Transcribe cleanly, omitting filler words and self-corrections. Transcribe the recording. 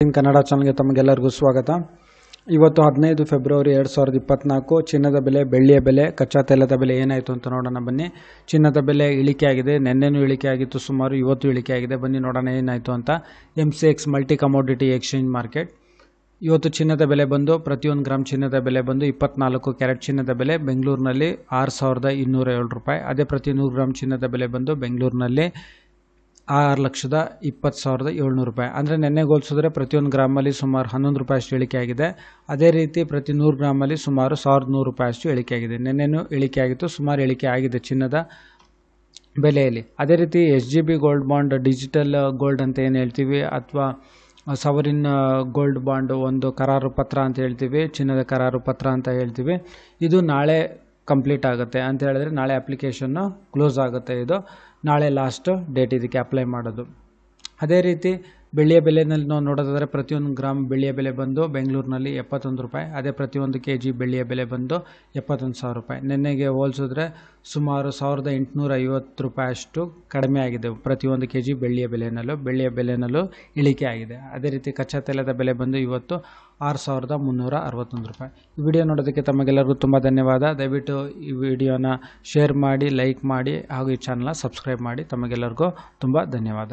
ಕನ್ನಡ ಚಾನಲ್ಗೆ ತಮಗೆಲ್ಲರಿಗೂ ಸ್ವಾಗತ. ಇವತ್ತು 15 ಫೆಬ್ರವರಿ 2024 ಚಿನ್ನದ ಬೆಲೆ, ಬೆಳ್ಳಿಯ ಬೆಲೆ, ಕಚ್ಚಾ ತೈಲದ ಬೆಲೆ ಏನಾಯಿತು ಅಂತ ನೋಡೋಣ ಬನ್ನಿ. ಚಿನ್ನದ ಬೆಲೆ ಇಳಿಕೆ ಆಗಿದೆ, ನೆನ್ನೆನೂ ಇಳಿಕೆ ಆಗಿತ್ತು, ಸುಮಾರು ಇವತ್ತು ಇಳಿಕೆ ಆಗಿದೆ. ಬನ್ನಿ ನೋಡೋಣ ಏನಾಯಿತು ಅಂತ. MCX multi commodity exchange market ಇವತ್ತು ಚಿನ್ನದ ಬೆಲೆ ಬಂದು ಪ್ರತಿಯೊಂದು ಗ್ರಾಮ್ ಚಿನ್ನದ ಬೆಲೆ ಬಂದು 24 ಕ್ಯಾರೆಟ್ ಚಿನ್ನದ ಬೆಲೆ ಬೆಂಗಳೂರಿನಲ್ಲಿ 6207 ರೂಪಾಯಿ. ಅದೇ ಪ್ರತಿ 100 ಗ್ರಾಮ್ ಚಿನ್ನದ ಬೆಲೆ ಬಂದು ಬೆಂಗಳೂರಿನಲ್ಲಿ 6,20,700 ರೂಪಾಯಿ. ಅಂದರೆ ನೆನ್ನೆಗೆ ಹೋಲಿಸಿದ್ರೆ ಪ್ರತಿಯೊಂದು ಗ್ರಾಮಲ್ಲಿ ಸುಮಾರು 11 ರೂಪಾಯಿ ಅಷ್ಟು ಇಳಿಕೆ ಆಗಿದೆ. ಅದೇ ರೀತಿ ಪ್ರತಿ 100 ಗ್ರಾಮಲ್ಲಿ ಸುಮಾರು 1100 ರೂಪಾಯಿ ಅಷ್ಟು ಇಳಿಕೆ ಆಗಿದೆ. ನೆನ್ನೆನೂ ಇಳಿಕೆ ಆಗಿತ್ತು, ಸುಮಾರು ಇಳಿಕೆ ಆಗಿದೆ ಚಿನ್ನದ ಬೆಲೆಯಲ್ಲಿ. ಅದೇ ರೀತಿ SGB gold bond, digital gold ಅಂತ ಏನು ಹೇಳ್ತೀವಿ, ಅಥವಾ ಸವರಿನ್ ಗೋಲ್ಡ್ ಬಾಂಡ್, ಒಂದು ಕರಾರು ಪತ್ರ ಅಂತ ಹೇಳ್ತೀವಿ, ಚಿನ್ನದ ಕರಾರು ಪತ್ರ ಅಂತ ಹೇಳ್ತೀವಿ. ಇದು ನಾಳೆ ಕಂಪ್ಲೀಟ್ ಆಗುತ್ತೆ ಅಂತ ಹೇಳಿದ್ರೆ ನಾಳೆ ಅಪ್ಲಿಕೇಶನ್ನು ಕ್ಲೋಸ್ ಆಗುತ್ತೆ. ಇದು ನಾಳೆ ಲಾಸ್ಟ್ ಡೇಟ್ ಇದಕ್ಕೆ ಅಪ್ಲೈ ಮಾಡೋದು. ಅದೇ ರೀತಿ ಬೆಳ್ಳಿಯ ಬೆಲೆಯಲ್ಲಿ ನಾವು ನೋಡೋದಾದರೆ ಪ್ರತಿಯೊಂದು ಗ್ರಾಮ್ ಬೆಳ್ಳಿಯ ಬೆಲೆ ಬಂದು ಬೆಂಗಳೂರಿನಲ್ಲಿ 71 ರೂಪಾಯಿ. ಅದೇ ಪ್ರತಿಯೊಂದು kg ಬೆಳ್ಳಿಯ ಬೆಲೆ ಬಂದು 71,000 ರೂಪಾಯಿ. ನಿನ್ನೆಗೆ ಹೋಲಿಸಿದ್ರೆ ಸುಮಾರು 1,850 ರೂಪಾಯಿ ಅಷ್ಟು ಕಡಿಮೆ ಆಗಿದೆ ಪ್ರತಿಯೊಂದು kg ಬೆಳ್ಳಿಯ ಬೆಲೆನಲ್ಲೂ ಇಳಿಕೆ ಆಗಿದೆ. ಅದೇ ರೀತಿ ಕಚ್ಚಾ ತೈಲದ ಬೆಲೆ ಬಂದು ಇವತ್ತು 6,361 ರೂಪಾಯಿ. ಈ ವಿಡಿಯೋ ನೋಡೋದಕ್ಕೆ ತಮಗೆಲ್ಲರಿಗೂ ತುಂಬ ಧನ್ಯವಾದ. ದಯವಿಟ್ಟು ಈ ವಿಡಿಯೋನ ಶೇರ್ ಮಾಡಿ, ಲೈಕ್ ಮಾಡಿ ಹಾಗೂ ಈ ಚಾನಲ್ನ ಸಬ್ಸ್ಕ್ರೈಬ್ ಮಾಡಿ. ತಮಗೆಲ್ಲರಿಗೂ ತುಂಬ ಧನ್ಯವಾದ.